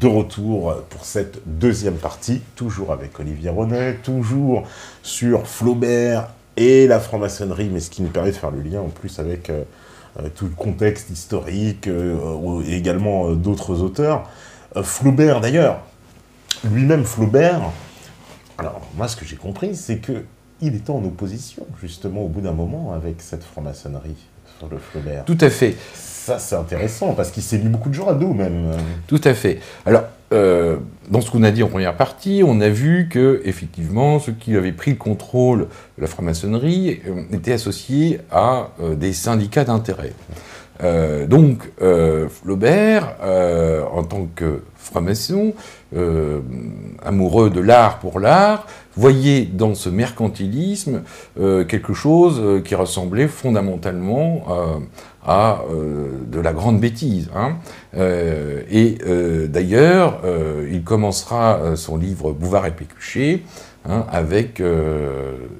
de retour pour cette deuxième partie, toujours avec Olivier Ronet, toujours sur Flaubert et la franc-maçonnerie, mais ce qui nous permet de faire le lien en plus avec tout le contexte historique et également d'autres auteurs. Flaubert d'ailleurs, lui-même Flaubert, alors moi ce que j'ai compris c'est qu'il était en opposition justement au bout d'un moment avec cette franc-maçonnerie sur le Flaubert. Tout à fait. Ça, c'est intéressant, parce qu'il s'est mis beaucoup de gens à dos, même. Tout à fait. Alors, dans ce qu'on a dit en première partie, on a vu que, effectivement, ceux qui avaient pris le contrôle de la franc-maçonnerie étaient associés à des syndicats d'intérêt. Donc, Flaubert, en tant que franc-maçon, amoureux de l'art pour l'art, voyait dans ce mercantilisme quelque chose qui ressemblait fondamentalement à de la grande bêtise. Hein. D'ailleurs, il commencera son livre « Bouvard et Pécuchet » hein, avec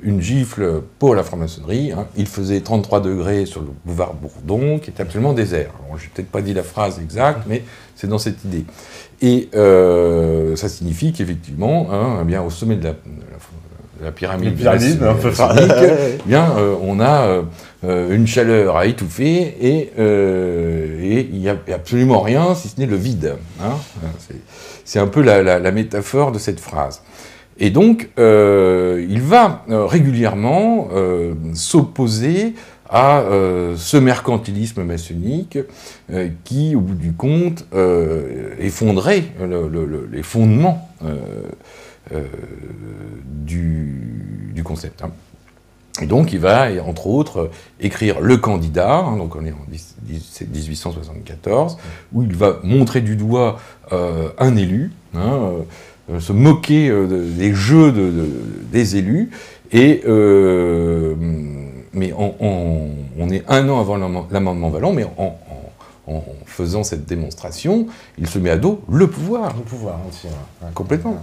une gifle pour la franc-maçonnerie. Hein. Il faisait 33 degrés sur le boulevard Bourdon, qui est absolument désert. Je n'ai peut-être pas dit la phrase exacte, mais c'est dans cette idée. Et ça signifie qu'effectivement, hein, eh bien, au sommet de la pyramide maçonnique, eh bien, on a une chaleur à étouffer et il n'y a absolument rien si ce n'est le vide. Hein. C'est un peu la métaphore de cette phrase. Et donc, il va régulièrement s'opposer à ce mercantilisme maçonnique qui, au bout du compte, effondrait les fondements du concept. Hein. Et donc, il va, entre autres, écrire Le Candidat, hein, donc on est en 1874, où il va montrer du doigt un élu, hein, se moquer des jeux des élus, et mais on est un an avant l'amendement Vallon, mais en faisant cette démonstration, il se met à dos le pouvoir. Le pouvoir entier. Ouais. Complètement.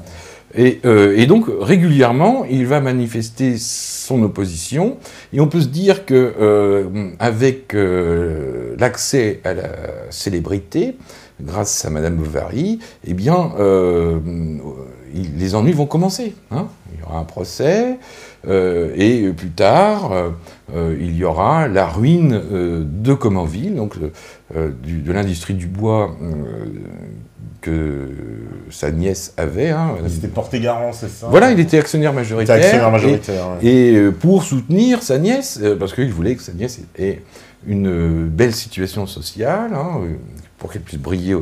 Et donc, régulièrement, il va manifester son opposition, et on peut se dire que avec l'accès à la célébrité, grâce à Madame Bovary, eh bien, les ennuis vont commencer. Hein. Il y aura un procès, et plus tard, il y aura la ruine de Comenville, donc de l'industrie du bois que sa nièce avait. Hein. C'était porté-garant, c'est ça? Voilà, il était actionnaire majoritaire. Ouais. Et pour soutenir sa nièce, parce qu'il voulait que sa nièce ait une belle situation sociale, hein, pour qu'elle puisse briller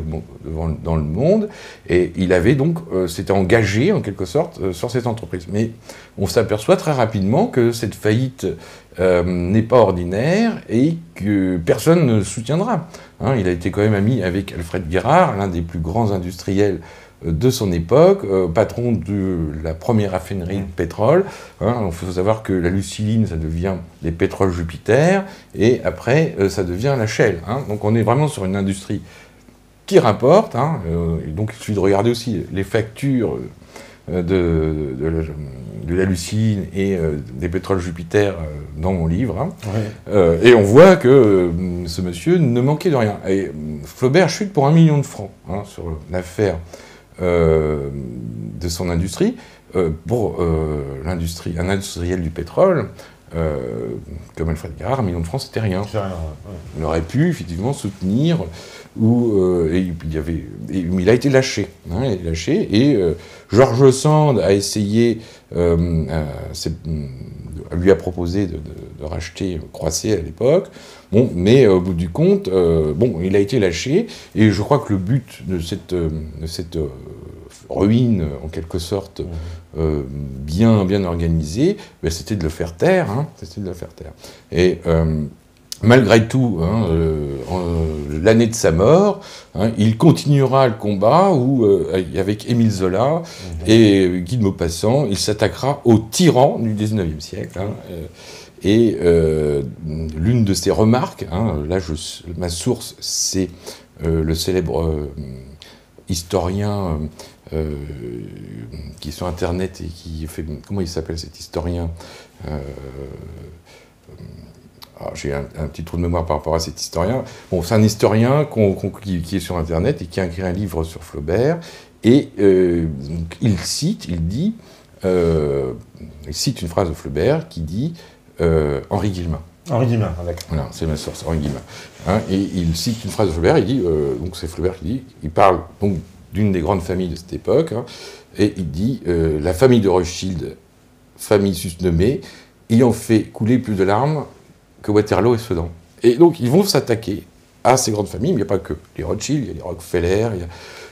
dans le monde. Et il avait donc, s'était engagé en quelque sorte sur cette entreprise. Mais on s'aperçoit très rapidement que cette faillite n'est pas ordinaire et que personne ne soutiendra. Hein, il a été quand même ami avec Alfred Guérard, l'un des plus grands industriels de son époque, patron de la première raffinerie de pétrole. Hein, il faut savoir que la Luciline, ça devient les pétroles Jupiter, et après, ça devient la Shell. Hein. Donc on est vraiment sur une industrie qui rapporte. Hein, et donc il suffit de regarder aussi les factures de la Luciline et des pétroles Jupiter dans mon livre. Hein. Ouais. Et on voit que ce monsieur ne manquait de rien. Et Flaubert chute pour 1 million de francs hein, sur l'affaire de son industrie. Pour l'industrie, un industriel du pétrole, comme Alfred Guérard, 1 million de francs, c'était rien. Ouais. Il aurait pu effectivement soutenir, mais il a été lâché. Hein, il a été lâché, et George Sand a essayé, lui a proposé de racheter Croisset à l'époque. Bon, mais au bout du compte, il a été lâché, et je crois que le but de cette ruine, en quelque sorte, bien organisée, c'était de le faire taire. Hein, c'était de le faire taire. Et malgré tout, hein, l'année de sa mort, hein, il continuera le combat avec Émile Zola et Guy de Maupassant, il s'attaquera aux tyrans du XIXe siècle. Hein, et l'une de ses remarques, hein, là ma source, c'est le célèbre historien qui est sur Internet et qui fait... Comment il s'appelle cet historien j'ai un petit trou de mémoire par rapport à cet historien. Bon, c'est un historien qui est sur Internet et qui a écrit un livre sur Flaubert. Et donc, il cite une phrase de Flaubert qui dit Henri Guillemin. Henri Guillemin, d'accord. Voilà, c'est ma source, Henri Guillemin. Hein, et il cite une phrase de Flaubert, il dit, donc c'est Flaubert qui dit, il parle donc d'une des grandes familles de cette époque, hein, et il dit la famille de Rothschild, famille susnommée, ayant fait couler plus de larmes que Waterloo et Sedan. Et donc ils vont s'attaquer à ces grandes familles, mais il n'y a pas que les Rothschild, il y a les Rockefeller, il y a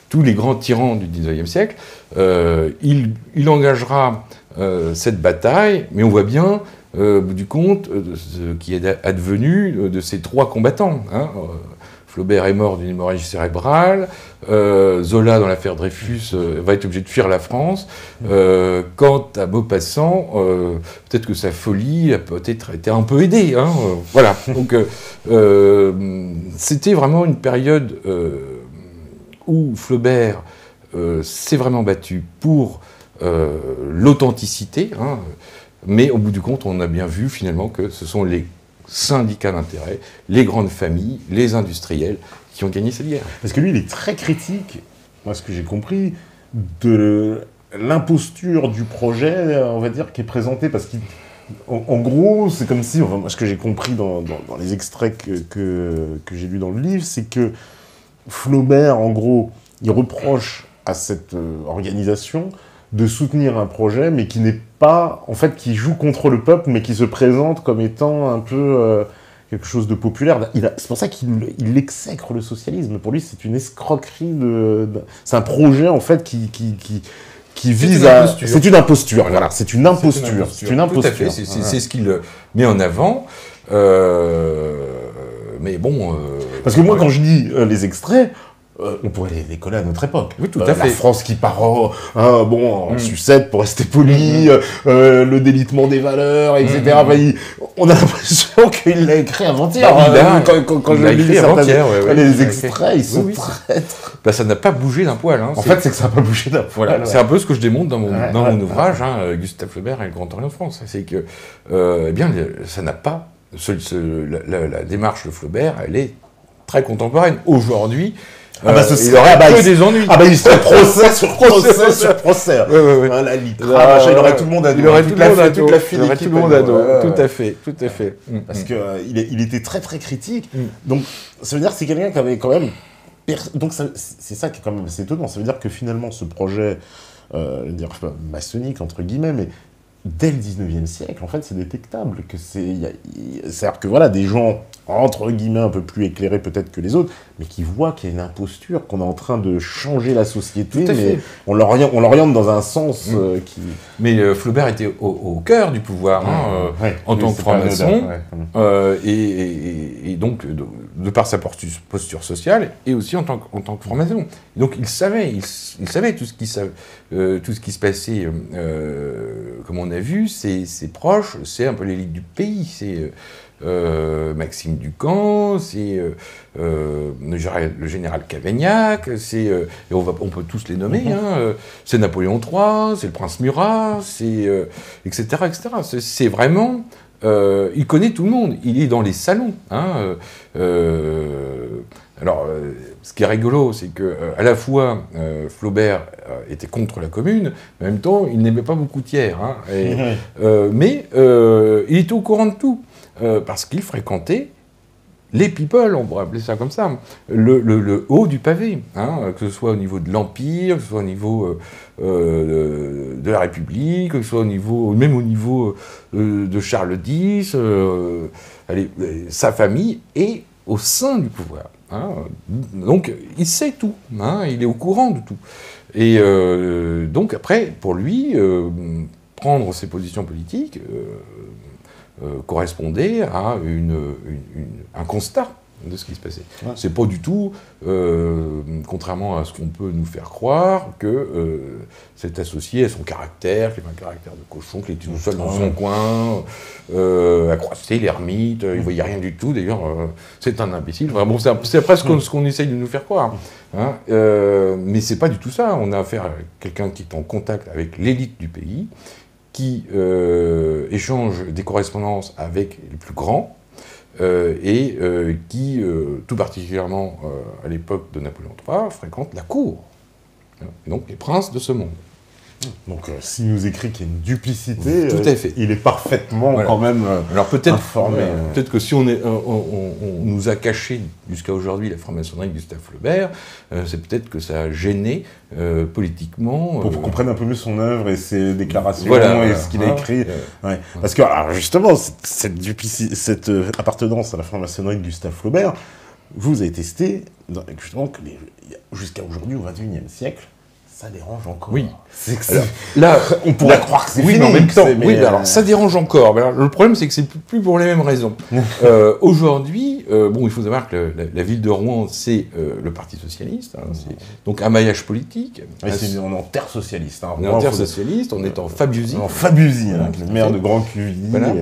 tous les grands tyrans du 19e siècle. Il engagera cette bataille, mais on voit bien, au bout du compte, ce qui est advenu de ces trois combattants. Hein. Flaubert est mort d'une hémorragie cérébrale, Zola, dans l'affaire Dreyfus, va être obligé de fuir la France. Quant à Maupassant, peut-être que sa folie a peut-être été un peu aidée. Hein, voilà. Donc, c'était vraiment une période où Flaubert s'est vraiment battu pour l'authenticité, hein, mais au bout du compte, on a bien vu finalement que ce sont les syndicats d'intérêt, les grandes familles, les industriels qui ont gagné cette guerre. Parce que lui, il est très critique, moi ce que j'ai compris, de l'imposture du projet, on va dire, qui est présenté, parce qu'en gros, c'est comme si, enfin, moi, ce que j'ai compris dans les extraits que j'ai lus dans le livre, c'est que Flaubert, en gros, il reproche à cette organisation de soutenir un projet, mais qui n'est pas, en fait, qui joue contre le peuple, mais qui se présente comme étant un peu quelque chose de populaire. C'est pour ça qu'il exècre le socialisme. Pour lui, c'est une escroquerie c'est un projet, en fait, qui vise à... C'est une imposture, voilà. C'est une imposture. C'est une imposture. Tout à fait, c'est ce qu'il met en avant. Mais bon... Parce que moi, quand je dis les extraits... on pourrait les coller à notre époque. Oui, tout à fait. La France qui part en sucette, pour rester poli, le délitement des valeurs, etc. On a l'impression qu'il l'a écrit avant-hier. Quand je lis les extraits, ils sont traîtres. Ça n'a pas bougé d'un poil. Hein. En fait, c'est que ça n'a pas bougé d'un poil. Voilà. C'est un peu ce que je démontre dans mon ouvrage, Gustave Flaubert et le Grand Orient de France. C'est que, ça n'a pas... la démarche de Flaubert, elle est très contemporaine. Aujourd'hui, il aurait que des ennuis. Il serait procès sur procès sur procès. La Litra, il aurait tout le monde à dos. Il aurait toute la file. Il aurait tout le monde à dos. Tout à fait. Parce qu'il était très très critique. Donc ça veut dire que c'est quelqu'un qui avait quand même... Donc c'est ça qui est quand même assez étonnant. Ça veut dire que finalement ce projet, maçonnique entre guillemets, mais dès le 19e siècle, en fait, c'est détectable. C'est-à-dire que voilà, des gens, entre guillemets, un peu plus éclairés peut-être que les autres, mais qui voient qu'il y a une imposture, qu'on est en train de changer la société, mais on l'oriente dans un sens qui... Mais Flaubert était au cœur du pouvoir, en tant que franc-maçon, et donc, de par sa posture sociale, et aussi en tant que franc-maçon. Donc il savait tout ce qui se passait, comme on a vu, ses proches, c'est un peu l'élite du pays, c'est Maxime Ducamp, c'est le général Cavaignac, et on peut tous les nommer, c'est Napoléon III, c'est le prince Murat, etc., etc. C'est vraiment... il connaît tout le monde, il est dans les salons. Ce qui est rigolo, c'est que à la fois Flaubert était contre la Commune, mais en même temps, il n'aimait pas beaucoup Thiers. Mais il était au courant de tout, parce qu'il fréquentait les people, on pourrait appeler ça comme ça, le haut du pavé, que ce soit au niveau de l'Empire, que ce soit au niveau de la République, que ce soit même au niveau de Charles X, sa famille est au sein du pouvoir. Donc il sait tout, il est au courant de tout. Et donc après, pour lui, prendre ses positions politiques correspondait à un constat de ce qui se passait. C'est pas du tout, contrairement à ce qu'on peut nous faire croire, que c'est associé à son caractère, qu'il avait un caractère de cochon, qu'il était tout seul dans son coin, à croiser l'ermite, il voyait rien du tout, d'ailleurs, c'est un imbécile. C'est presque ce qu'on essaye de nous faire croire. Mais c'est pas du tout ça. On a affaire à quelqu'un qui est en contact avec l'élite du pays, qui échange des correspondances avec les plus grands, qui, tout particulièrement à l'époque de Napoléon III, fréquentent la cour. Donc les princes de ce monde. Donc, s'il nous écrit qu'il y a une duplicité, tout à fait. Il est parfaitement quand même Alors peut-être, informé. Peut-être que si on nous a caché jusqu'à aujourd'hui la franc-maçonnerie de Gustave Flaubert, c'est peut-être que ça a gêné politiquement. Pour qu'on comprenne un peu mieux son œuvre et ses déclarations voilà, et ce qu'il a écrit. Ouais. Parce que, alors justement, cette appartenance à la franc-maçonnerie de Gustave Flaubert, vous avez testé, justement, que jusqu'à aujourd'hui, au XXIe siècle, ça dérange encore. Oui. Alors, là, on pourrait croire que c'est fini. Mais en même temps, alors ça dérange encore. Mais alors, le problème, c'est que c'est plus pour les mêmes raisons. Aujourd'hui, il faut savoir que la ville de Rouen, c'est le Parti socialiste. C'est donc un maillage politique. On est en terre socialiste. On est en terre socialiste, on est en Fabiusi. En Fabiusi, le maire de Grand Quevilly. Voilà.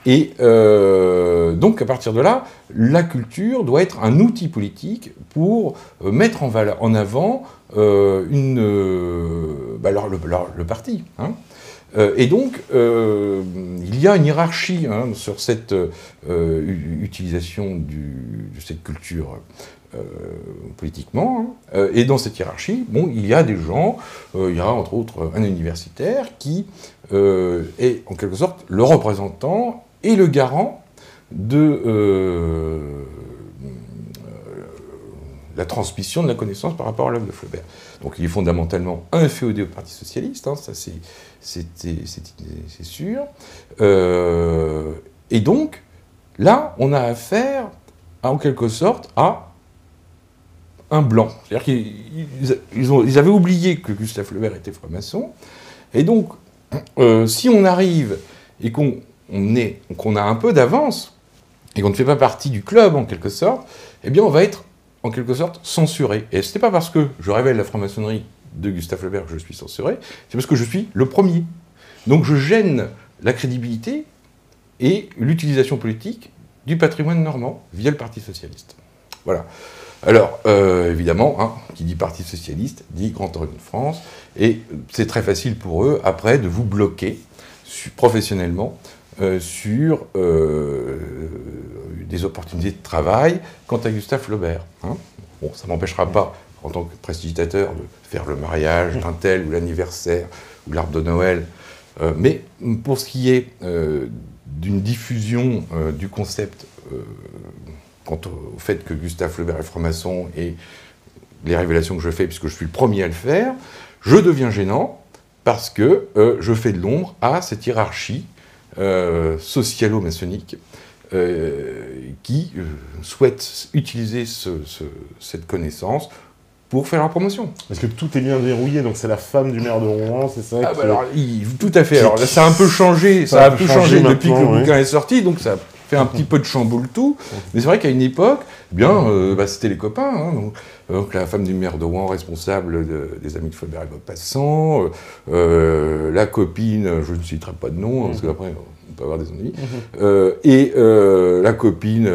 Et donc, à partir de là, la culture doit être un outil politique pour mettre en avant le parti. Et donc, il y a une hiérarchie sur cette utilisation de cette culture politiquement. Et dans cette hiérarchie, il y a des gens, il y a entre autres un universitaire qui est en quelque sorte le représentant et le garant de la transmission de la connaissance par rapport à l'œuvre de Flaubert. Donc il est fondamentalement un féodé au Parti socialiste, ça c'est sûr. Et donc, là, on a affaire, en quelque sorte, à un blanc. C'est-à-dire qu'ils avaient oublié que Gustave Flaubert était franc-maçon. Et donc, si on arrive et qu'on a un peu d'avance, et qu'on ne fait pas partie du club, en quelque sorte, eh bien, on va être, en quelque sorte, censuré. Et ce n'est pas parce que je révèle la franc-maçonnerie de Gustave Flaubert que je suis censuré, c'est parce que je suis le premier. Donc je gêne la crédibilité et l'utilisation politique du patrimoine normand via le Parti socialiste. Voilà. Alors, évidemment, qui dit Parti socialiste, dit Grand Orient de France, et c'est très facile pour eux, après, de vous bloquer professionnellement sur des opportunités de travail quant à Gustave Flaubert. Bon, ça ne m'empêchera pas, en tant que prestidigitateur, de faire le mariage d'un tel, ou l'anniversaire, ou l'arbre de Noël. Mais pour ce qui est d'une diffusion du concept quant au fait que Gustave Flaubert est franc-maçon et les révélations que je fais, puisque je suis le premier à le faire, je deviens gênant parce que je fais de l'ombre à cette hiérarchie socialo-maçonnique qui souhaite utiliser cette connaissance pour faire la promotion. Parce que tout est bien verrouillé, donc c'est la femme du maire de Rouen, c'est ça tout à fait. Alors là, ça a un peu changé, depuis que le bouquin est sorti, donc ça fait un petit peu de chamboule tout. Mais c'est vrai qu'à une époque, c'était les copains. Donc la femme du maire de Rouen, responsable des amis de Flaubert et Maupassant, la copine, je ne citerai pas de nom, parce qu'après on peut avoir des ennuis, et la copine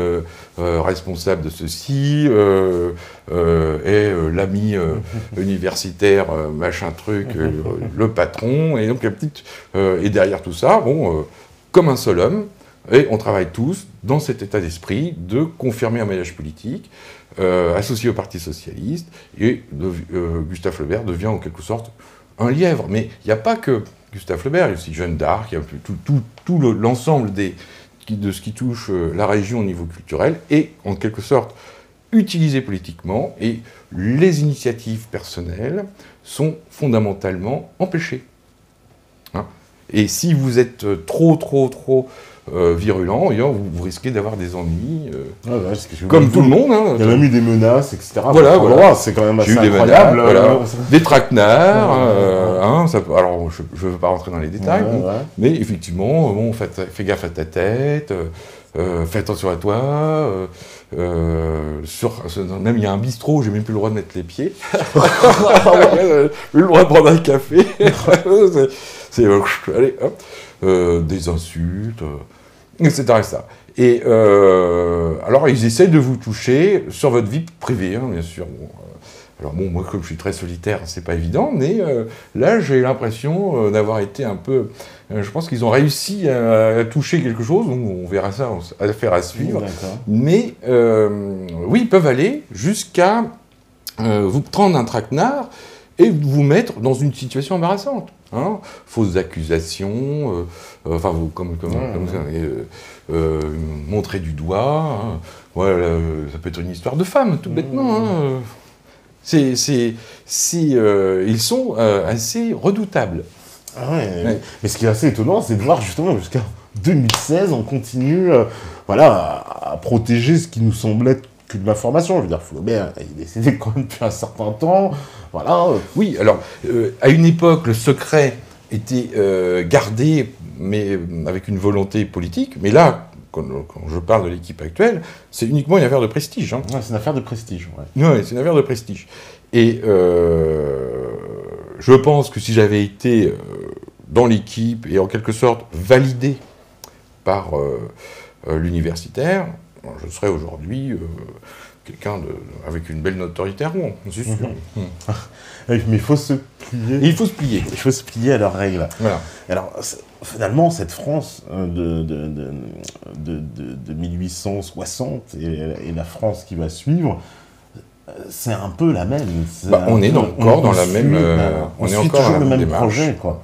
responsable de ceci, et l'ami universitaire, machin truc, le patron, et donc la petite... et derrière tout ça, comme un seul homme, et on travaille tous dans cet état d'esprit de confirmer un maillage politique associé au Parti socialiste, et Gustave Flaubert devient en quelque sorte un lièvre. Mais il n'y a pas que Gustave Flaubert, il y a aussi Jeanne d'Arc, il y a tout l'ensemble de ce qui touche la région au niveau culturel, et en quelque sorte utilisé politiquement, et les initiatives personnelles sont fondamentalement empêchées. Et si vous êtes trop virulent, vous risquez d'avoir des ennuis, comme tout le monde. Il y a même eu des menaces, etc. Voilà. C'est quand même assez incroyable. Des traquenards, alors je ne veux pas rentrer dans les détails, mais effectivement, fais gaffe à ta tête, fais attention à toi. Même il y a un bistrot, j'ai même plus le droit de mettre les pieds. J'ai plus le droit de prendre un café. Allez, hop. Des insultes, etc. Et alors, ils essaient de vous toucher sur votre vie privée, bien sûr. Alors bon, moi, comme je suis très solitaire, c'est pas évident, mais là, j'ai l'impression d'avoir été un peu... je pense qu'ils ont réussi à toucher quelque chose, donc on verra ça, affaire à suivre. Mais oui, ils peuvent aller jusqu'à vous prendre un traquenard et vous mettre dans une situation embarrassante. Hein, fausses accusations, enfin, montrer du doigt. Hein, voilà, ça peut être une histoire de femme, tout bêtement. Hein. Ils sont assez redoutables. Ah ouais. Mais ce qui est assez étonnant, c'est de voir justement jusqu'à 2016, on continue à protéger ce qui nous semblait que de l'information. Je veux dire, Flaubert, il est décédé quand même depuis un certain temps. Voilà. Oui, alors, à une époque, le secret était gardé, mais avec une volonté politique. Mais là, quand je parle de l'équipe actuelle, c'est uniquement une affaire de prestige. Hein. Ouais, c'est une affaire de prestige, ouais, c'est une affaire de prestige. Et je pense que si j'avais été dans l'équipe et en quelque sorte validé par l'universitaire, je serais aujourd'hui quelqu'un avec une belle notoriété à Rouen, c'est sûr. Mais il faut se plier. Et il faut se plier. Il faut se plier à leurs règles. Voilà. Alors, finalement, cette France de 1860 et la France qui va suivre, c'est un peu la même. On est encore dans la même. On suit toujours le même projet, quoi.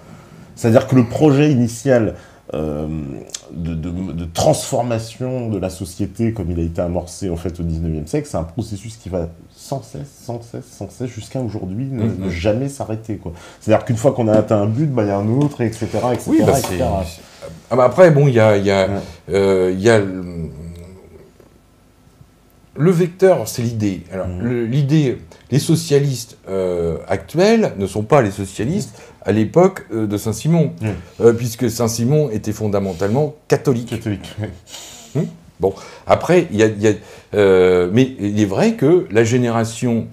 C'est-à-dire que le projet initial de transformation de la société, comme il a été amorcé en fait au 19e siècle, c'est un processus qui va sans cesse, jusqu'à aujourd'hui, ne jamais s'arrêter, quoi. C'est-à-dire qu'une fois qu'on a atteint un but, il y a un autre, etc. Oui, etc. Après, bon, il y a le vecteur, c'est l'idée. Alors, l'idée, les socialistes actuels ne sont pas les socialistes à l'époque de Saint-Simon, puisque Saint-Simon était fondamentalement catholique. Bon, après, mais il est vrai que la génération,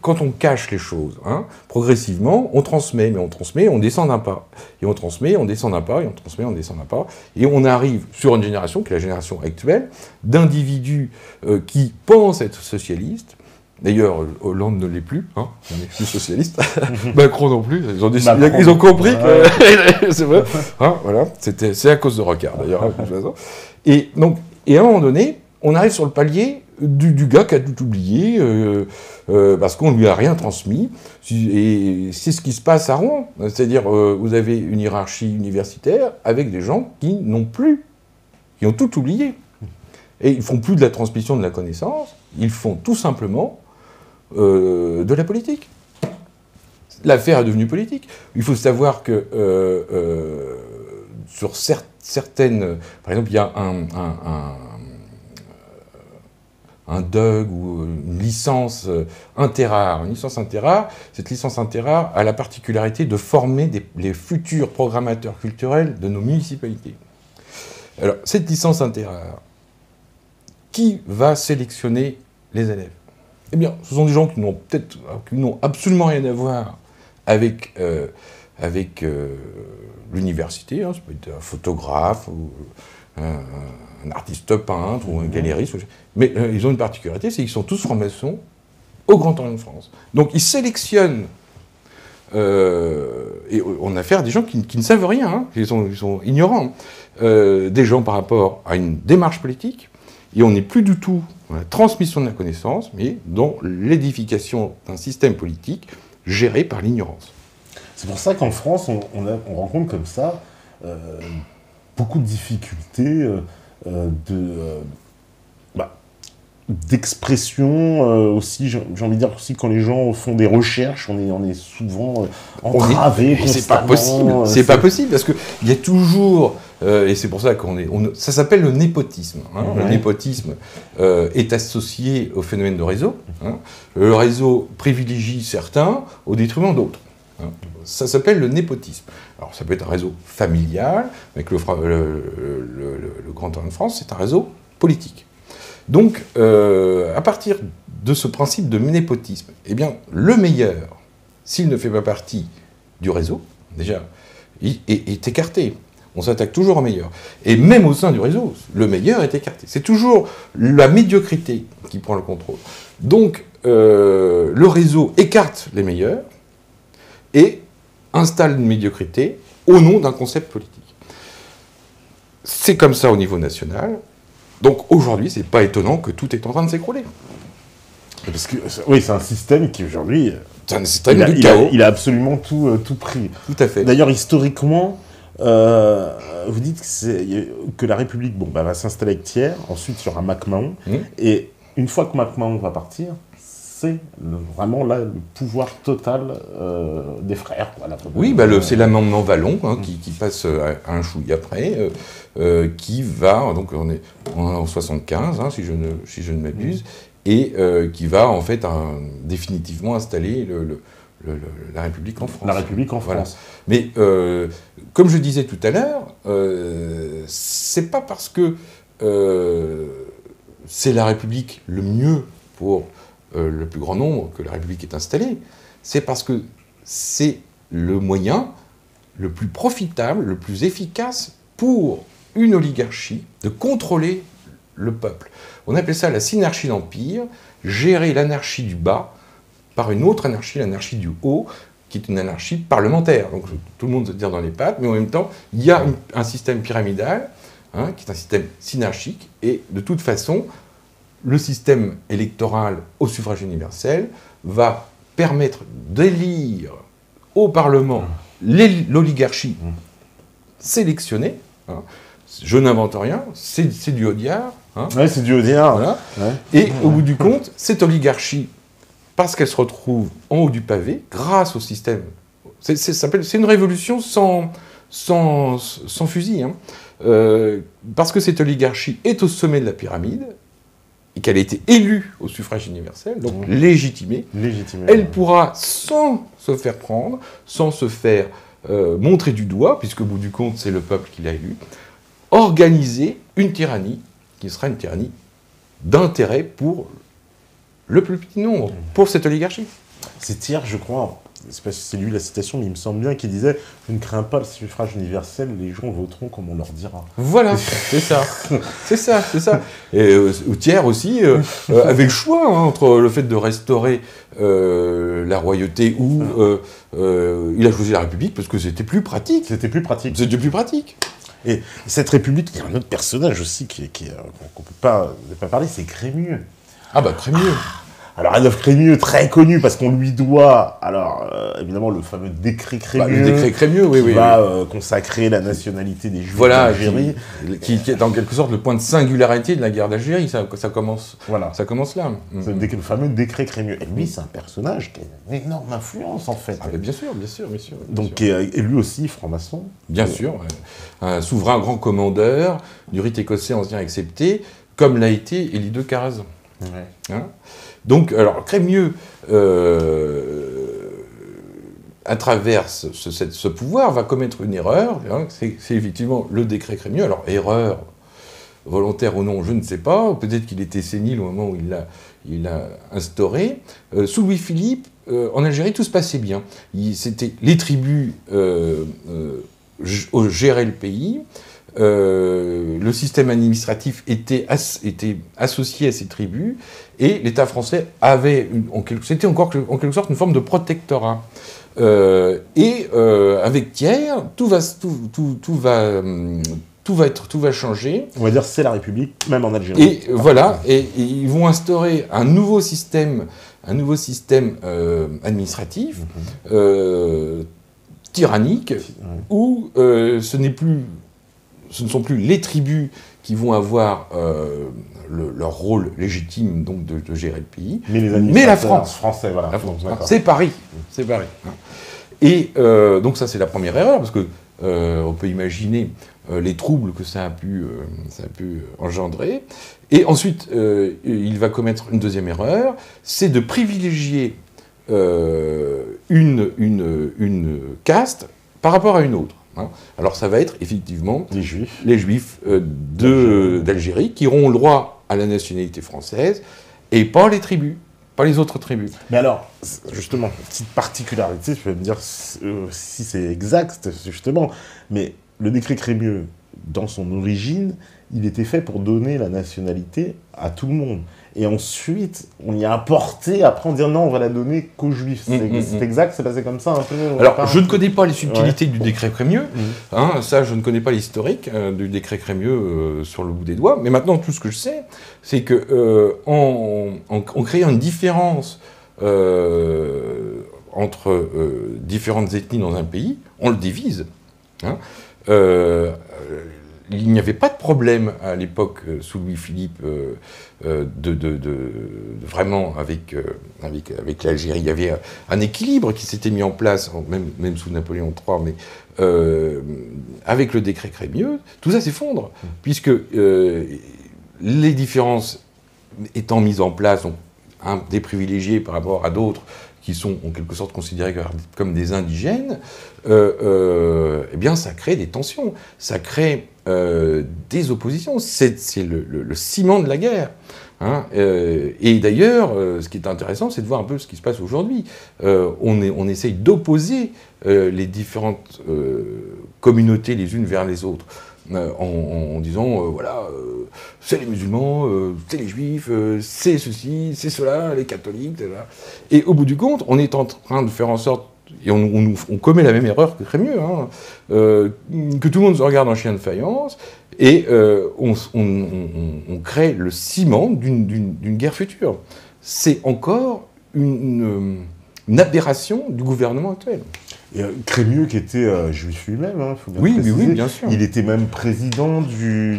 quand on cache les choses, hein, progressivement, on transmet, mais on transmet, on descend d'un pas. Et on transmet, on descend d'un pas, et on transmet, on descend d'un pas. Et on arrive sur une génération, qui est la génération actuelle, d'individus qui pensent être socialistes. D'ailleurs, Hollande ne l'est plus, hein, on n'est plus socialiste. Macron non plus, ils ont compris que c'est vrai. Hein, voilà, c'est à cause de Rocard, d'ailleurs, de toute façon. Et à un moment donné, on arrive sur le palier du gars qui a tout oublié, parce qu'on ne lui a rien transmis. Et c'est ce qui se passe à Rouen. C'est-à-dire, vous avez une hiérarchie universitaire avec des gens qui ont tout oublié. Et ils ne font plus de la transmission de la connaissance, ils font tout simplement de la politique. L'affaire est devenue politique. Il faut savoir que sur certaines... Par exemple, il y a un DUG ou une licence interrare. Une licence interrare, cette licence interrare a la particularité de former les futurs programmateurs culturels de nos municipalités. Alors, cette licence interrare, qui va sélectionner les élèves? Eh bien, ce sont des gens qui n'ont absolument rien à voir avec l'université. Hein. Ça peut être un photographe, ou un artiste peintre, ou un galériste. Mais ils ont une particularité, c'est qu'ils sont tous francs-maçons au Grand Orient de France. Donc ils sélectionnent, et on a affaire à des gens qui ne savent rien, hein. Ils sont ignorants, des gens par rapport à une démarche politique. Et on n'est plus du tout dans la transmission de la connaissance, mais dans l'édification d'un système politique géré par l'ignorance. C'est pour ça qu'en France, on rencontre comme ça beaucoup de difficultés d'expression aussi, j'ai envie de dire aussi, quand les gens font des recherches, on est souvent entravé. C'est pas possible, c'est pas possible, parce qu'il y a toujours, et c'est pour ça ça s'appelle le népotisme. Hein. Ouais. Le népotisme est associé au phénomène de réseau. Hein. Le réseau privilégie certains au détriment d'autres. Hein. Ça s'appelle le népotisme. Alors ça peut être un réseau familial, avec le Grand Orient de France, c'est un réseau politique. Donc, à partir de ce principe de népotisme, eh bien, le meilleur, s'il ne fait pas partie du réseau, déjà, est écarté. On s'attaque toujours au meilleur. Et même au sein du réseau, le meilleur est écarté. C'est toujours la médiocrité qui prend le contrôle. Donc, le réseau écarte les meilleurs et installe une médiocrité au nom d'un concept politique. C'est comme ça au niveau national. Donc aujourd'hui, c'est pas étonnant que tout est en train de s'écrouler. Parce que, oui, c'est un système qui aujourd'hui... C'est un système de chaos. Il a absolument tout pris. Tout à fait. D'ailleurs, historiquement, vous dites que la République va s'installer avec Thiers, ensuite il y aura MacMahon, et une fois que MacMahon va partir, c'est vraiment là le pouvoir total des frères. Voilà. Oui, c'est l'amendement Vallon qui passe un chouïa après, qui va, donc on est en 75, si je ne m'abuse, et qui va en fait définitivement installer la République en France. La République en France. Voilà. Mais comme je disais tout à l'heure, c'est pas parce que c'est la République le mieux pour le plus grand nombre que la République est installée, c'est parce que c'est le moyen le plus profitable, le plus efficace pour une oligarchie de contrôler le peuple. On appelle ça la synarchie d'empire, gérer l'anarchie du bas par une autre anarchie, l'anarchie du haut, qui est une anarchie parlementaire. Donc tout le monde se tire dans les pattes, mais en même temps, il y a un système pyramidal, qui est un système synarchique, et de toute façon, le système électoral au suffrage universel va permettre d'élire au Parlement l'oligarchie sélectionnée. Je n'invente rien, c'est du Audiard. Oui, c'est du Audiard. Voilà. Ouais. Et au bout du compte, cette oligarchie, parce qu'elle se retrouve en haut du pavé, grâce au système, c'est une révolution sans fusil, parce que cette oligarchie est au sommet de la pyramide, et qu'elle a été élue au suffrage universel, donc légitimée, elle pourra, sans se faire prendre, sans se faire montrer du doigt, puisque au bout du compte, c'est le peuple qui l'a élue, organiser une tyrannie, qui sera une tyrannie d'intérêt pour le plus petit nombre, pour cette oligarchie. C'est Thiers, je crois, c'est pas si c'est lui la citation, mais il me semble bien qu'il disait « Je ne crains pas le suffrage universel, les gens voteront comme on leur dira. » Voilà, c'est ça. C'est ça. Et Thiers aussi avait le choix entre le fait de restaurer la royauté ou il a choisi la République parce que c'était plus pratique. C'était plus pratique. Et cette République, il y a un autre personnage aussi qu'on ne peut pas parler, c'est Crémieux. Ah bah Crémieux. Alors Adolphe Crémieux, très connu parce qu'on lui doit, évidemment, le fameux décret Crémieux. Le décret Crémieux, qui va consacrer la nationalité des Juifs d'Algérie. Qui est en quelque sorte le point de singularité de la guerre d'Algérie. Ça commence là. C'est le fameux décret Crémieux. Et lui, c'est un personnage qui a une énorme influence, en fait. Ah, bien sûr. Donc, et lui aussi, franc-maçon. Bien sûr. Un souverain grand commandeur, du rite écossais ancien accepté, comme l'a été Élie de Caraze. Ouais. Donc, alors, Crémieux, à travers ce pouvoir, va commettre une erreur. C'est effectivement le décret Crémieux. Alors, erreur volontaire ou non, je ne sais pas. Peut-être qu'il était sénile au moment où il l'a instauré. Sous Louis-Philippe, en Algérie, tout se passait bien. Les tribus géraient le pays. Le système administratif était associé à ces tribus et l'État français avait c'était encore en quelque sorte une forme de protectorat. Avec Thiers, tout va changer. On va dire c'est la République, même en Algérie. Et voilà, et ils vont instaurer un nouveau système administratif tyrannique où ce ne sont plus les tribus qui vont avoir leur rôle légitime donc de gérer le pays, mais la France. Français, voilà. La France, c'est Paris. Et donc ça, c'est la première erreur, parce que on peut imaginer les troubles que ça a pu engendrer. Et ensuite, il va commettre une deuxième erreur, c'est de privilégier une caste par rapport à une autre. Alors ça va être effectivement les Juifs d'Algérie qui auront le droit à la nationalité française et pas les tribus, pas les autres tribus. Mais alors, justement, petite particularité, je vais me dire si c'est exact, justement, mais le décret Crémieux, dans son origine, il était fait pour donner la nationalité à tout le monde. et ensuite on y a apporté, après on dit non, on va la donner qu'aux Juifs. C'est exact, c'est passé comme ça un peu. Alors, je ne connais pas les subtilités du décret Crémieux, ça je ne connais pas l'historique du décret Crémieux sur le bout des doigts, mais maintenant tout ce que je sais, c'est que en créant une différence entre différentes ethnies dans un pays, on le divise. Hein. Il n'y avait pas de problème à l'époque, sous Louis-Philippe, vraiment avec l'Algérie. Il y avait un équilibre qui s'était mis en place, même sous Napoléon III, mais avec le décret Crémieux, tout ça s'effondre, puisque les différences étant mises en place, donc, des privilégiés par rapport à d'autres, qui sont en quelque sorte considérés comme des indigènes, eh bien ça crée des tensions, ça crée des oppositions. C'est le ciment de la guerre. Hein. Et d'ailleurs, ce qui est intéressant, c'est de voir un peu ce qui se passe aujourd'hui. On essaye d'opposer les différentes communautés les unes vers les autres. En disant, voilà, c'est les musulmans, c'est les juifs, c'est ceci, c'est cela, les catholiques, etc. Et au bout du compte, on est en train de faire en sorte, et on commet la même erreur que Crémieux, hein, que tout le monde se regarde en chien de faïence, et on crée le ciment d'une guerre future. C'est encore une aberration du gouvernement actuel. Et Crémieux, qui était juif lui-même, hein, faut bien préciser. Oui, bien sûr. Il était même président je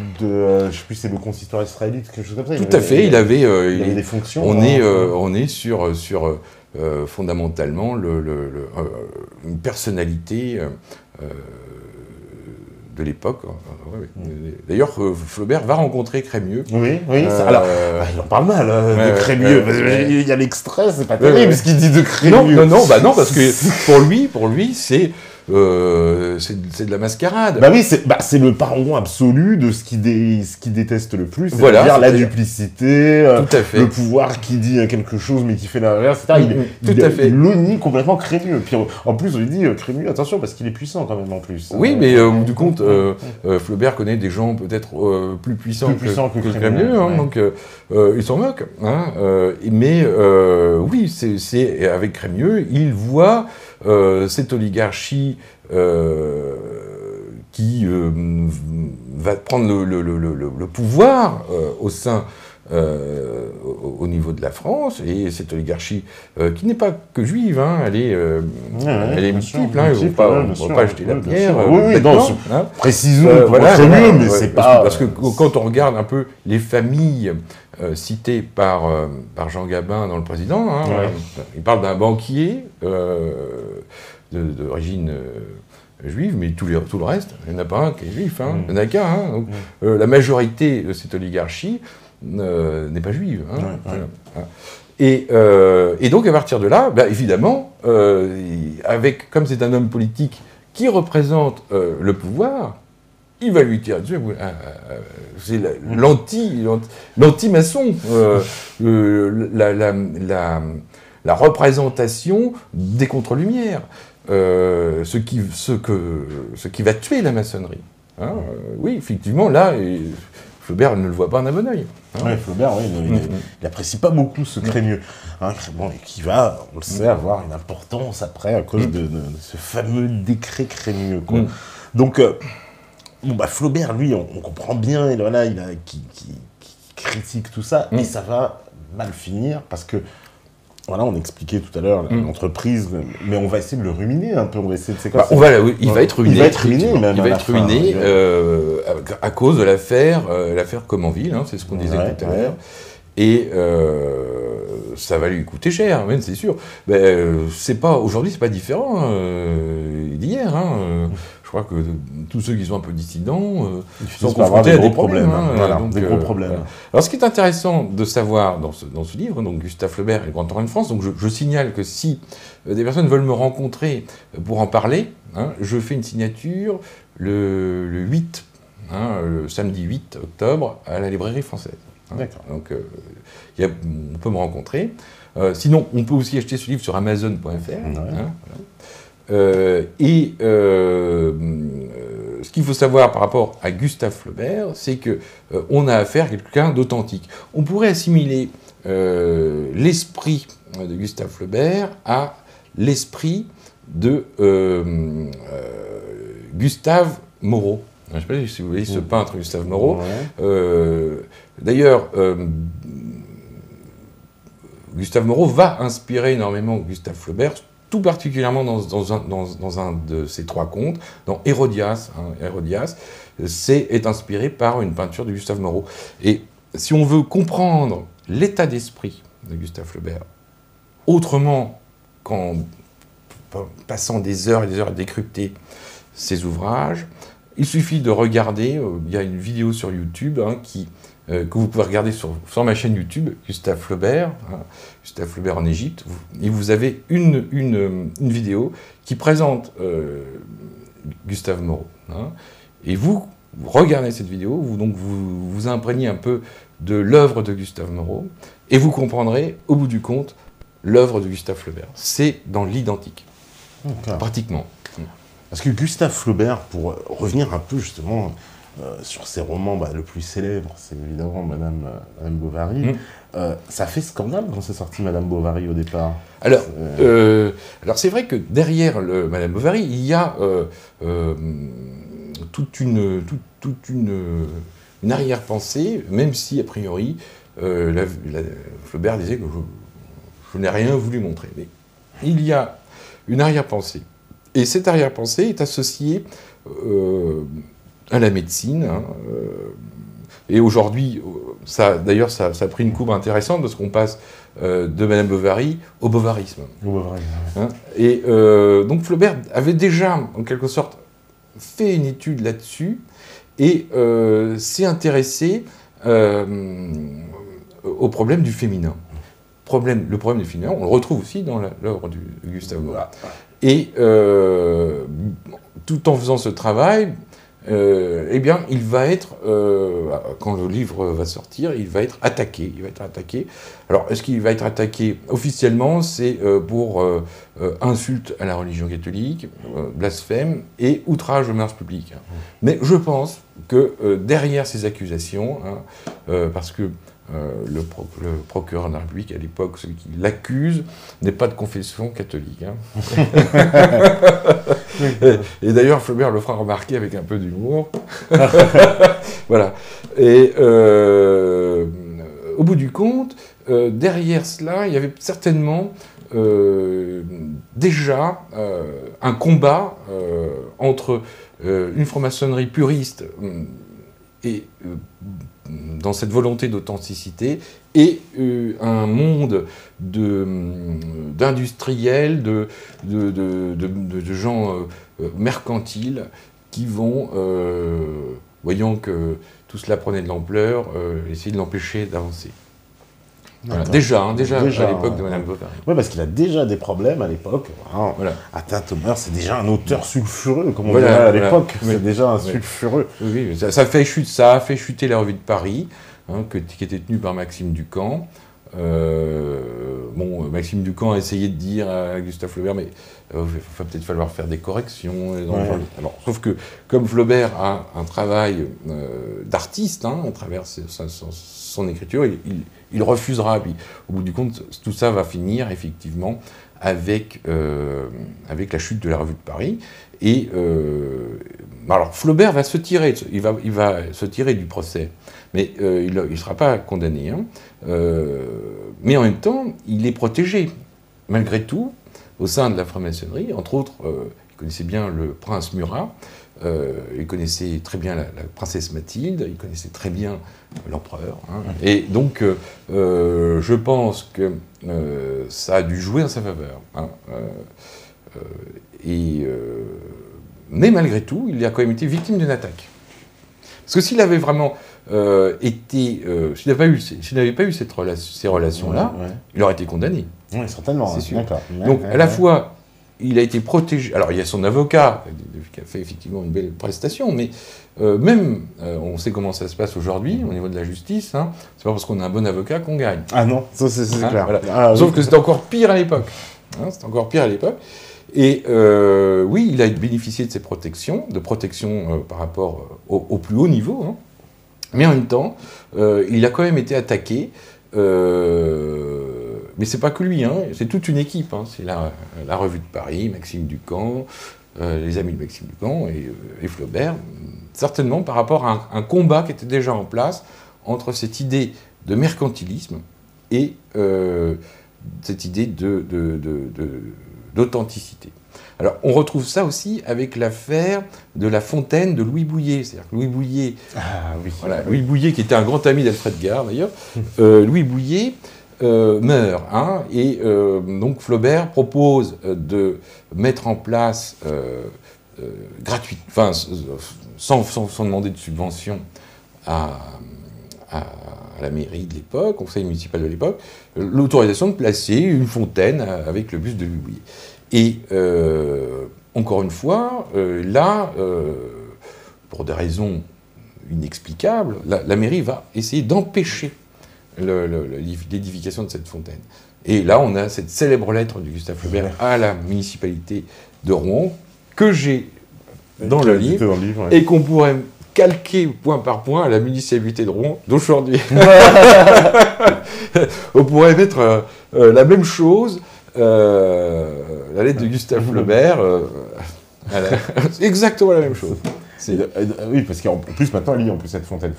sais plus, c'est le consistoire israélite, quelque chose comme ça. Tout à fait, il avait des fonctions. On est sur fondamentalement une personnalité de l'époque. D'ailleurs, Flaubert va rencontrer Crémieux. Oui. Alors, il en parle mal de Crémieux. Il y a l'extrait, c'est pas terrible ce qu'il dit de Crémieux. Non, parce que pour lui, c'est de la mascarade. Bah oui, c'est le parangon absolu de ce qu'il déteste le plus, c'est-à-dire la duplicité, le pouvoir qui dit quelque chose mais qui fait l'inverse, etc. Il l'onie complètement Crémieux. Puis en plus, on lui dit Crémieux, attention, parce qu'il est puissant quand même en plus. Oui, mais au bout du compte, Flaubert connaît des gens peut-être plus puissants que Crémieux, hein, donc il s'en moque. Hein, mais oui, c'est avec Crémieux, il voit cette oligarchie qui va prendre le pouvoir au niveau de la France, et cette oligarchie qui n'est pas que juive, hein, elle est multiple, hein, on ne va pas jeter la pierre. Précisons, Crémieux, mais c'est pas... Parce que quand on regarde un peu les familles citées par Jean Gabin dans Le Président, hein, il parle d'un banquier d'origine juive, mais tout le reste, il n'y en a pas un qui est juif, hein, il n'y en a qu'un. Hein, donc, la majorité de cette oligarchie n'est pas juive. Hein, voilà. Et donc, à partir de là, bah, évidemment, comme c'est un homme politique qui représente le pouvoir, il va lui tirer dessus. C'est l'anti-maçon. La représentation des contre-lumières. Ce qui va tuer la maçonnerie. Hein, oui, effectivement, là, Flaubert ne le voit pas d'un bon oeil. Hein. Oui, Flaubert, il n'apprécie pas beaucoup ce Crémieux. Hein, et qui va, on le sait, avoir une importance après à cause de ce fameux décret Crémieux. Quoi. Donc, Flaubert, lui, on comprend bien, qui critique tout ça, mais ça va mal finir parce que. Voilà, on expliquait tout à l'heure l'entreprise, mais on va essayer de le ruminer un peu. On va essayer de il va être ruiné. Il va être ruiné à cause de l'affaire Comenville, hein, c'est ce qu'on disait tout à l'heure. Et ça va lui coûter cher, même, c'est sûr. Aujourd'hui, c'est pas différent d'hier. Hein. Je crois que tous ceux qui sont un peu dissidents sont confrontés à des problèmes. Des gros problèmes. Alors, ce qui est intéressant de savoir dans ce livre, donc Gustave Flaubert et le Grand Torrent de France, donc je signale que si des personnes veulent me rencontrer pour en parler, hein, je fais une signature le 8, le samedi 8 octobre, à la librairie française. Hein. D'accord. Donc, on peut me rencontrer. Sinon, on peut aussi acheter ce livre sur Amazon.fr. Voilà. Ce qu'il faut savoir par rapport à Gustave Flaubert, c'est qu'on a affaire à quelqu'un d'authentique. On pourrait assimiler l'esprit de Gustave Flaubert à l'esprit de Gustave Moreau. Je ne sais pas si vous voyez ce peintre Gustave Moreau. D'ailleurs, Gustave Moreau va inspirer énormément Gustave Flaubert, tout particulièrement dans un de ses 3 contes, dans Hérodias. Hérodias est inspiré par une peinture de Gustave Moreau. Et si on veut comprendre l'état d'esprit de Gustave Flaubert, autrement qu'en passant des heures et des heures à décrypter ses ouvrages, il suffit de regarder, il y a une vidéo sur YouTube que vous pouvez regarder sur ma chaîne YouTube, Gustave Flaubert en Égypte, et vous avez une vidéo qui présente Gustave Moreau. Et vous regardez cette vidéo, vous imprégnez un peu de l'œuvre de Gustave Moreau, et vous comprendrez, au bout du compte, l'œuvre de Gustave Flaubert. C'est dans l'identique, pratiquement. Parce que Gustave Flaubert, pour revenir un peu justement sur ses romans, le plus célèbre, c'est évidemment Madame Bovary. Ça fait scandale quand c'est sorti Madame Bovary au départ. Alors c'est vrai que derrière Madame Bovary, il y a toute une arrière-pensée, même si a priori Flaubert disait que je n'ai rien voulu montrer. Mais il y a une arrière-pensée. Et cette arrière-pensée est associée à la médecine. Et aujourd'hui, d'ailleurs, ça a pris une courbe intéressante parce qu'on passe de Madame Bovary au bovarisme. Et donc Flaubert avait déjà, en quelque sorte, fait une étude là-dessus et s'est intéressé au problème du féminin. Le problème du féminin, on le retrouve aussi dans l'œuvre de Gustave Moreau. Et tout en faisant ce travail, eh bien, il va être, quand le livre va sortir, il va être attaqué. Alors, est-ce qu'il va être attaqué officiellement? C'est pour insulte à la religion catholique, blasphème et outrage aux mœurs publiques. Mais je pense que derrière ces accusations, parce que le procureur de la République, à l'époque, celui qui l'accuse, n'est pas de confession catholique. Et d'ailleurs, Flaubert le fera remarquer avec un peu d'humour. Voilà. Et au bout du compte, derrière cela, il y avait certainement déjà un combat entre une franc-maçonnerie puriste et dans cette volonté d'authenticité, et un monde d'industriels, de gens mercantiles qui vont, voyant que tout cela prenait de l'ampleur, essayer de l'empêcher d'avancer. Voilà. Déjà à l'époque de Madame Bovary. Oui, parce qu'il a déjà des problèmes à l'époque. Voilà. Atteinte aux mœurs, c'est déjà un auteur sulfureux, comme on dirait à l'époque. C'est déjà un sulfureux. Oui, ça a fait chuter la Revue de Paris, qui était tenue par Maxime Ducamp. Maxime Ducamp a essayé de dire à Gustave Flaubert, mais il va peut-être falloir faire des corrections. Alors, sauf que, comme Flaubert a un travail d'artiste, à travers son écriture, il refusera. Puis, au bout du compte, tout ça va finir, effectivement, avec la chute de la Revue de Paris. Et alors, Flaubert va se tirer, il va se tirer du procès, mais il ne sera pas condamné. Mais en même temps, il est protégé, malgré tout, au sein de la franc-maçonnerie. Entre autres, il connaissait bien le prince Murat, il connaissait très bien la princesse Mathilde, il connaissait très bien l'empereur. Et donc, je pense que ça a dû jouer en sa faveur. Mais malgré tout, il a quand même été victime d'une attaque. Parce que s'il avait vraiment s'il n'avait pas eu ces relations-là, il aurait été condamné. Oui, certainement. C'est sûr. Donc, à la fois, il a été protégé. Alors, il y a son avocat qui a fait effectivement une belle prestation, mais même, on sait comment ça se passe aujourd'hui au niveau de la justice. C'est pas parce qu'on a un bon avocat qu'on gagne. Ah non, ça c'est clair. Voilà. Sauf que c'était encore pire à l'époque. Et oui, il a bénéficié de ces protections, par rapport au plus haut niveau. Mais en même temps, il a quand même été attaqué Mais c'est pas que lui, hein, c'est toute une équipe. Hein, c'est la Revue de Paris, Maxime Ducamp, les amis de Maxime Ducamp et Flaubert, certainement par rapport à un combat qui était déjà en place entre cette idée de mercantilisme et cette idée d'authenticité. Alors, on retrouve ça aussi avec l'affaire de la fontaine de Louis Bouillet. C'est-à-dire que Louis Bouillet, Louis Bouillet, qui était un grand ami d'Alfred Gard, d'ailleurs, Louis Bouillet meurt. Hein, et donc, Flaubert propose de mettre en place, gratuit, enfin, sans demander de subvention à la mairie de l'époque, au conseil municipal de l'époque, l'autorisation de placer une fontaine avec le buste de Louis Bouillet. Et encore une fois, là, pour des raisons inexplicables, la mairie va essayer d'empêcher l'édification de cette fontaine. Et là, on a cette célèbre lettre de Gustave Flaubert à la municipalité de Rouen, que j'ai dans le livre, et qu'on pourrait calquer point par point à la municipalité de Rouen d'aujourd'hui. On pourrait mettre la même chose, la lettre de Gustave Flaubert, exactement la même chose. Oui, parce qu'en plus, maintenant, il y a en plus cette fontaine.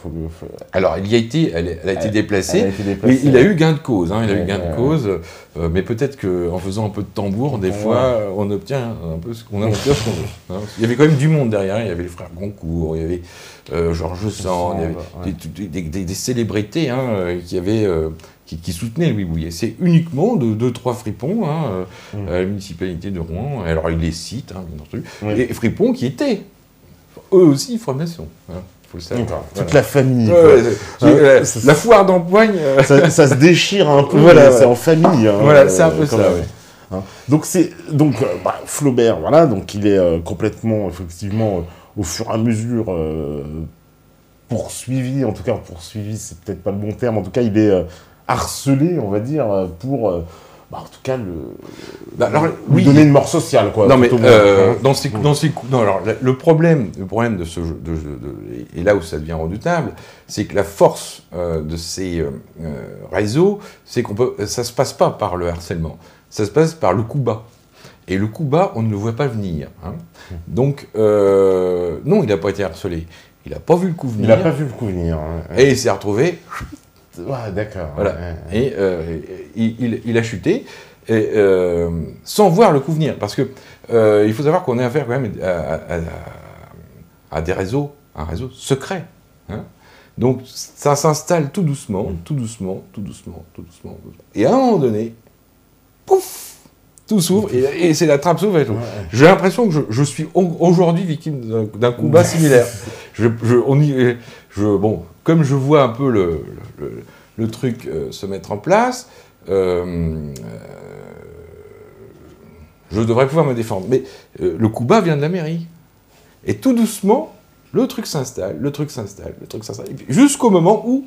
Alors, elle a été déplacée, mais il a eu gain de cause. Hein, il a eu gain de cause, mais peut-être qu'en faisant un peu de tambour, des fois, on obtient un peu ce qu'on veut. Hein. Il y avait quand même du monde derrière. Il y avait les frères Goncourt, il y avait Georges Sand, il y avait des célébrités qui soutenaient Louis Bouillet. C'est uniquement deux, trois fripons à la municipalité de Rouen. Alors, il les cite, hein, bien entendu. Et fripons qui étaient eux aussi francs-maçons. Hein, faut le savoir. Toute la famille. La foire d'Empoigne. Ça se déchire un peu, c'est en famille. Hein, voilà, c'est un peu ça. Hein. Donc, Flaubert, voilà, donc il est complètement, effectivement, au fur et à mesure, poursuivi, en tout cas, poursuivi, c'est peut-être pas le bon terme, en tout cas, il est harcelé, on va dire, pour... en tout cas, lui donner une mort sociale, quoi. Non, mais le problème de ce jeu, et là où ça devient redoutable, c'est que la force de ces réseaux, c'est ça se passe pas par le harcèlement, ça se passe par le coup bas. Et le coup bas, on ne le voit pas venir. Hein. Donc, non, il n'a pas été harcelé. Il n'a pas vu le coup venir. Il n'a pas vu le coup venir. Et il s'est retrouvé... Ouais, d'accord. Voilà. Et il a chuté, sans voir le coup venir. Parce que il faut savoir qu'on a affaire quand même à des réseaux, un réseau secret. Hein. Donc ça s'installe tout doucement, tout doucement. Et à un moment donné, pouf, tout s'ouvre, et c'est la trappe s'ouvre et tout. Ouais. J'ai l'impression que je suis aujourd'hui victime d'un combat similaire. Comme je vois un peu le truc se mettre en place, je devrais pouvoir me défendre. Mais le coup bas vient de la mairie. Et tout doucement, le truc s'installe, jusqu'au moment où...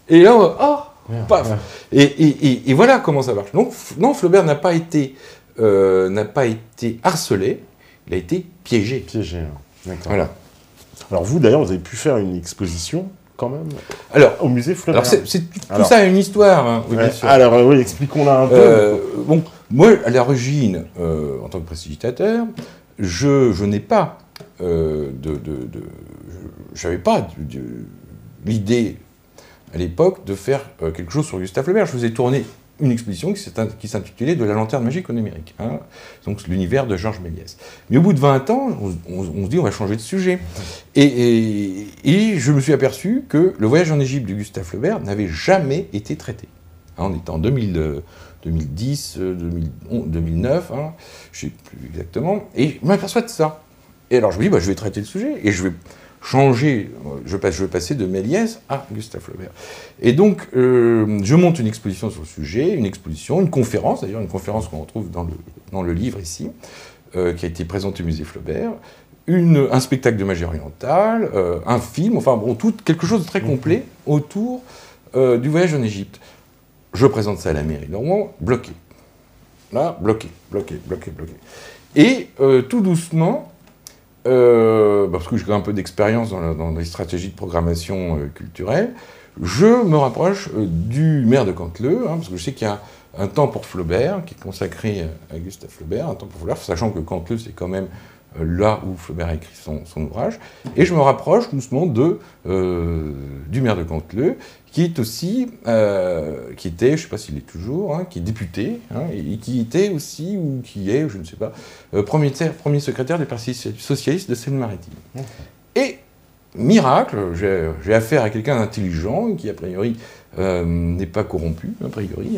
Et là, paf. Et voilà comment ça marche. Donc, non, Flaubert n'a pas été harcelé, il a été piégé. D'accord. Voilà. Alors vous, d'ailleurs, vous avez pu faire une exposition, quand même, au musée Flaubert. Alors, tout ça a une histoire. Hein, oui, bien sûr. Alors, oui, expliquons-la un peu. Moi, à l'origine, en tant que prestidigitateur, je n'ai pas j'avais pas l'idée, à l'époque, de faire quelque chose sur Gustave Flaubert. Je faisais tourner une exposition qui s'intitulait « De la lanterne magique au numérique hein, », donc l'univers de Georges Méliès. Mais au bout de 20 ans, on se dit on va changer de sujet. Et je me suis aperçu que le voyage en Égypte de Gustave Flaubert n'avait jamais été traité. Hein, on était en 2010, 2009, hein, je ne sais plus exactement, et je m'aperçois de ça. Et alors je me dis, je vais traiter le sujet, et je vais changer, je vais passer de Méliès à Gustave Flaubert. Et donc, je monte une exposition sur le sujet, une conférence qu'on retrouve dans le livre ici, qui a été présenté au musée Flaubert, un spectacle de magie orientale, un film, enfin bon, quelque chose de très complet autour du voyage en Égypte. Je présente ça à la mairie de Rouen, bloqué. Là, bloqué. Et tout doucement, parce que j'ai un peu d'expérience dans les stratégies de programmation culturelle, je me rapproche du maire de Canteleu, parce que je sais qu'il y a un temps pour Flaubert, qui est consacré à Gustave Flaubert, un temps pour Flaubert, sachant que Canteleu, c'est quand même là où Flaubert a écrit son ouvrage, et je me rapproche doucement du maire de Canteleu, qui est aussi, qui était, je ne sais pas s'il est toujours, qui est député, et qui était aussi, ou qui est, je ne sais pas, premier secrétaire du Parti socialiste de Seine-Maritime. Et, miracle, j'ai affaire à quelqu'un d'intelligent, qui a priori n'est pas corrompu, a priori,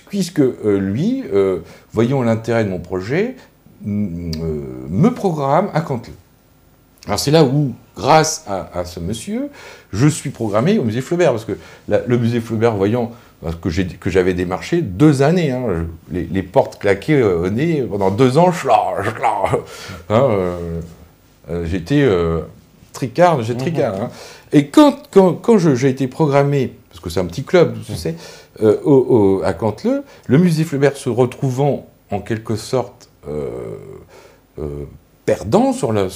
puisque lui, voyant l'intérêt de mon projet, me programme à Canteleu. Alors c'est là où, grâce à ce monsieur, je suis programmé au musée Flaubert, parce que le musée Flaubert, voyant que j'avais démarché 2 années, les portes claquées au nez, pendant 2 ans, j'étais tricard. Et quand j'ai été programmé, parce que c'est un petit club, tu sais, à Canteleu, le musée Flaubert se retrouvant en quelque sorte perdant sur la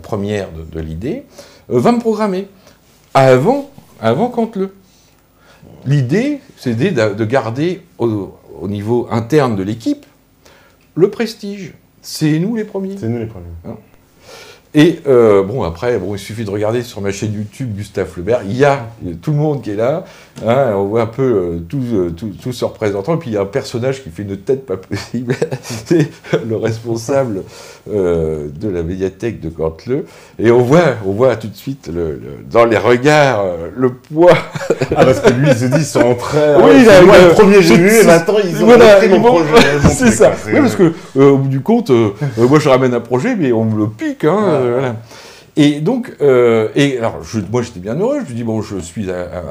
première de l'idée, va me programmer avant Canteleu. L'idée, c'était de garder au niveau interne de l'équipe le prestige. C'est nous les premiers. C'est nous les premiers. Et après, il suffit de regarder sur ma chaîne YouTube Gustave Flaubert, il y a tout le monde qui est là, on voit un peu tout se représentant, et puis il y a un personnage qui fait une tête pas possible, c'est le responsable de la médiathèque de Canteleu, et on voit tout de suite dans les regards le poids. Parce que lui, il se dit, ils sont entrés, oui, le premier j'ai vu, et maintenant ils ont repris mon projet. C'est ça, oui, parce que au bout du compte, moi je ramène un projet, mais on me le pique, voilà. Et donc, alors, moi j'étais bien heureux, je me dis, bon,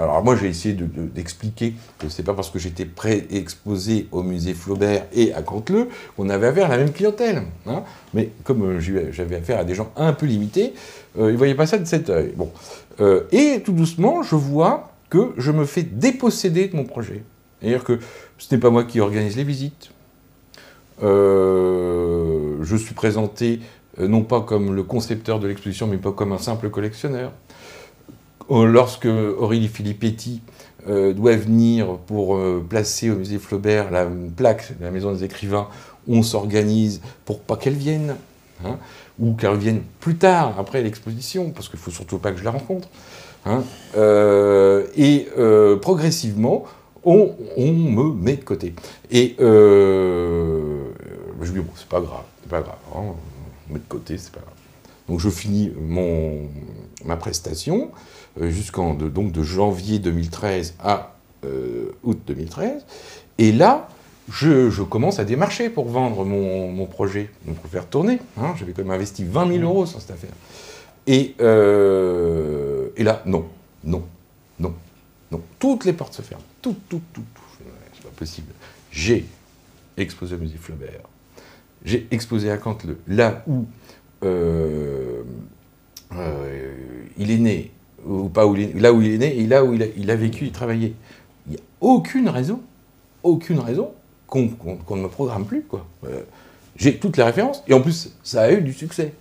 alors moi j'ai essayé d'expliquer que c'est pas parce que j'étais pré-exposé au musée Flaubert et à Canteleu qu'on avait affaire à la même clientèle. Mais comme j'avais affaire à des gens un peu limités, ils ne voyaient pas ça de cet œil. Bon. Et tout doucement, je vois que je me fais déposséder de mon projet. C'est-à-dire que ce n'est pas moi qui organise les visites. Je suis présenté non pas comme le concepteur de l'exposition, mais pas comme un simple collectionneur. Lorsque Aurélie Filippetti doit venir pour placer au musée Flaubert la plaque de la Maison des Écrivains, on s'organise pour pas qu'elle vienne, ou qu'elle vienne plus tard, après l'exposition, parce qu'il ne faut surtout pas que je la rencontre. Progressivement, on me met de côté. Et je me dis, bon, c'est pas grave, on met de côté, c'est pas grave. Donc je finis ma prestation de janvier 2013 à août 2013, et là, je commence à démarcher pour vendre mon projet, donc pour faire tourner. J'avais quand même investi 20 000 euros sur cette affaire. Et là, non. Toutes les portes se ferment. Tout. C'est pas possible. J'ai exposé au musée Flaubert. J'ai exposé à Canteleu, là où il est né, ou pas là où il est né, et là où il a vécu et travaillé. Il n'y a aucune raison qu'on ne me programme plus, quoi. J'ai toutes les références, et en plus, ça a eu du succès.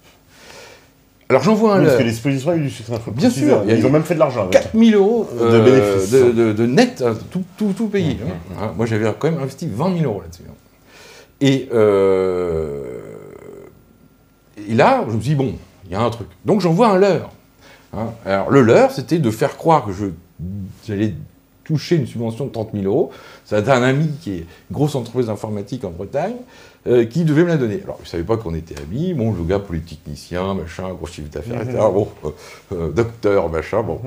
Alors j'envoie un leurre. Parce que l'exposition a eu du succès. Bien sûr. Ils ont même fait de l'argent. 4 000 euros de bénéfices. De net, tout payé. Moi j'avais quand même investi 20 000 euros là-dessus. Et là, je me suis dit, bon, il y a un truc. Donc j'envoie un leurre. Alors le leurre, c'était de faire croire que j'allais toucher une subvention de 30 000 euros. C'était un ami qui est une grosse entreprise informatique en Bretagne, qui devait me la donner. Alors, je ne savais pas qu'on était amis. Bon, le gars polytechnicien, machin, gros chiffre d'affaires, etc. Bon, docteur, machin, bon.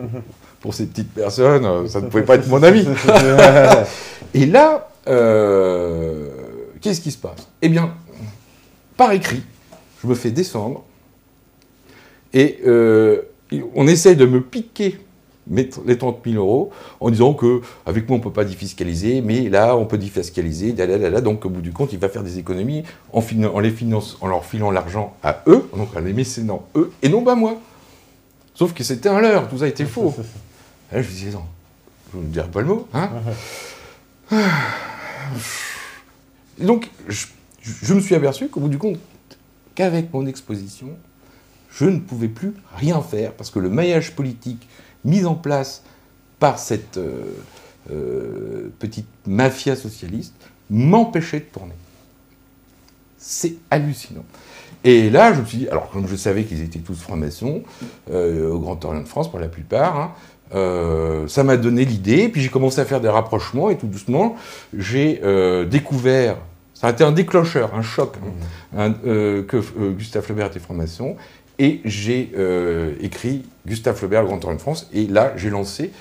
Pour ces petites personnes, ça ne pouvait pas être mon ami. Et là, qu'est-ce qui se passe? Eh bien, par écrit, je me fais descendre et on essaye de me piquer les 30 000 euros en disant qu'avec moi on ne peut pas défiscaliser, mais là on peut défiscaliser, donc au bout du compte il va faire des économies en leur filant l'argent à eux, donc en les mécénant eux, et non pas moi. Sauf que c'était un leurre, tout ça était faux. Et là je me disais, non, je ne dirai pas le mot, Et donc je me suis aperçu qu'au bout du compte, qu'avec mon exposition, je ne pouvais plus rien faire, parce que le maillage politique mis en place par cette petite mafia socialiste m'empêchait de tourner. C'est hallucinant. Et là, je me suis dit, alors comme je savais qu'ils étaient tous francs-maçons, au Grand Orient de France pour la plupart, ça m'a donné l'idée, puis j'ai commencé à faire des rapprochements, et tout doucement, j'ai découvert, ça a été un déclencheur, un choc, que Gustave Flaubert était franc-maçon, et j'ai écrit Gustave Flaubert, le Grand Orient de France, et là, j'ai lancé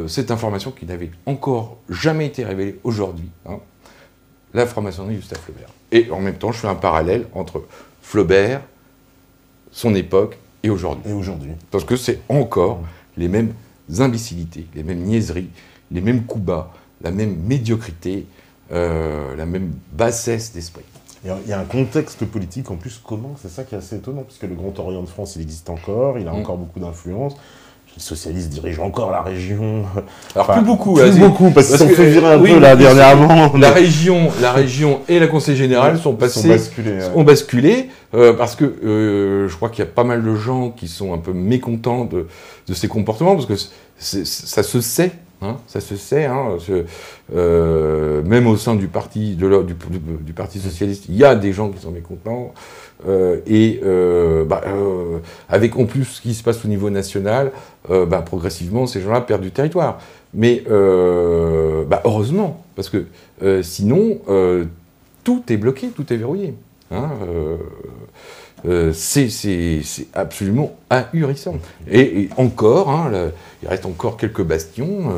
cette information qui n'avait encore jamais été révélée aujourd'hui, la franc-maçonnerie de Gustave Flaubert. Et en même temps, je fais un parallèle entre Flaubert, son époque, et aujourd'hui. Parce que c'est encore les mêmes imbécilités, les mêmes niaiseries, les mêmes coups bas, la même médiocrité, la même bassesse d'esprit. Il y a un contexte politique en plus commun, c'est ça qui est assez étonnant, puisque le Grand Orient de France, il existe encore, il a encore beaucoup d'influence. Les socialistes dirigent encore la région. Alors plus beaucoup, parce qu'ils sont fait virer un peu là dernièrement. La région et la Conseil général ont basculé parce que je crois qu'il y a pas mal de gens qui sont un peu mécontents de ces comportements, parce que ça se sait. Même au sein du parti socialiste, il y a des gens qui sont mécontents, avec en plus ce qui se passe au niveau national, progressivement ces gens-là perdent du territoire. Mais heureusement, parce que sinon tout est bloqué, tout est verrouillé. C'est absolument ahurissant. Et encore, il reste encore quelques bastions,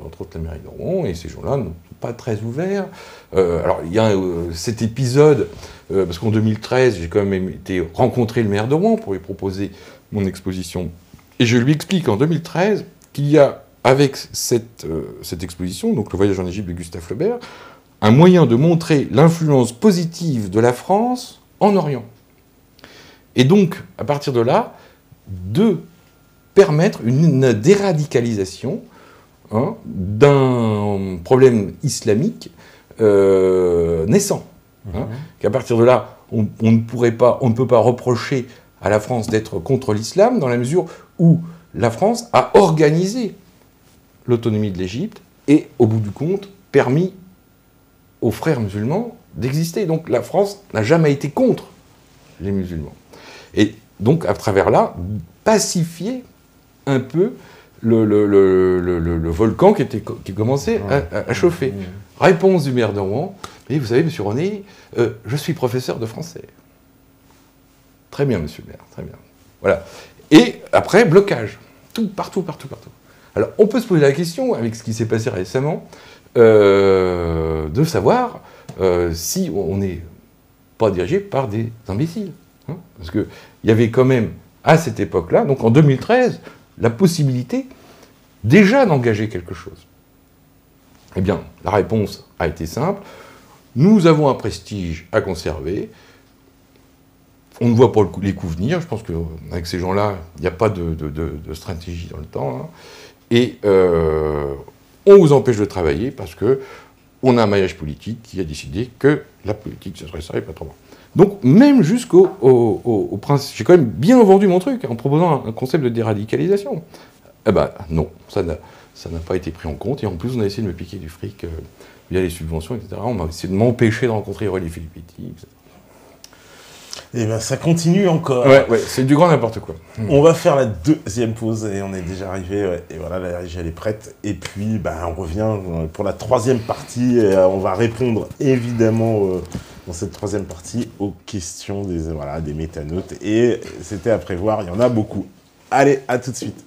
entre autres la mairie de Rouen, et ces gens-là ne sont pas très ouverts. Alors, il y a cet épisode, parce qu'en 2013, j'ai quand même été rencontrer le maire de Rouen pour lui proposer mon exposition. Et je lui explique en 2013 qu'il y a, avec cette exposition, donc le voyage en Égypte de Gustave Flaubert, un moyen de montrer l'influence positive de la France en Orient. Et donc, à partir de là, de permettre une déradicalisation d'un problème islamique naissant. Qu'à partir de là, on ne peut pas reprocher à la France d'être contre l'islam, dans la mesure où la France a organisé l'autonomie de l'Égypte et, au bout du compte, permis aux frères musulmans d'exister. Donc la France n'a jamais été contre les musulmans. Et donc, à travers là, pacifier un peu le volcan qui commençait à chauffer. Réponse du maire de Rouen: et vous savez, monsieur René, je suis professeur de français. Très bien, monsieur le maire, très bien. Voilà. Et après, blocage. Partout. Alors, on peut se poser la question, avec ce qui s'est passé récemment, de savoir si on n'est pas dirigé par des imbéciles. Parce qu'il y avait quand même, à cette époque-là, donc en 2013, la possibilité déjà d'engager quelque chose. Eh bien, la réponse a été simple. Nous avons un prestige à conserver. On ne voit pas les coups venir. Je pense qu'avec ces gens-là, il n'y a pas de stratégie dans le temps. Et on vous empêche de travailler parce qu'on a un maillage politique qui a décidé que la politique, ce serait ça et pas autrement. Donc, même jusqu'au principe, j'ai quand même bien vendu mon truc en proposant un concept de déradicalisation. Eh ben non, ça n'a pas été pris en compte. Et en plus, on a essayé de me piquer du fric via les subventions, etc. On m'a essayé de m'empêcher de rencontrer Aurélie Filippetti, etc. Et bien, ça continue encore. Ouais, c'est du grand n'importe quoi. On va faire la deuxième pause et on est déjà arrivé. Et voilà, la régie, elle est prête. Et puis, on revient pour la troisième partie. Et, on va répondre, évidemment, dans cette troisième partie, aux questions des métanotes. Et c'était à prévoir, il y en a beaucoup. Allez, à tout de suite.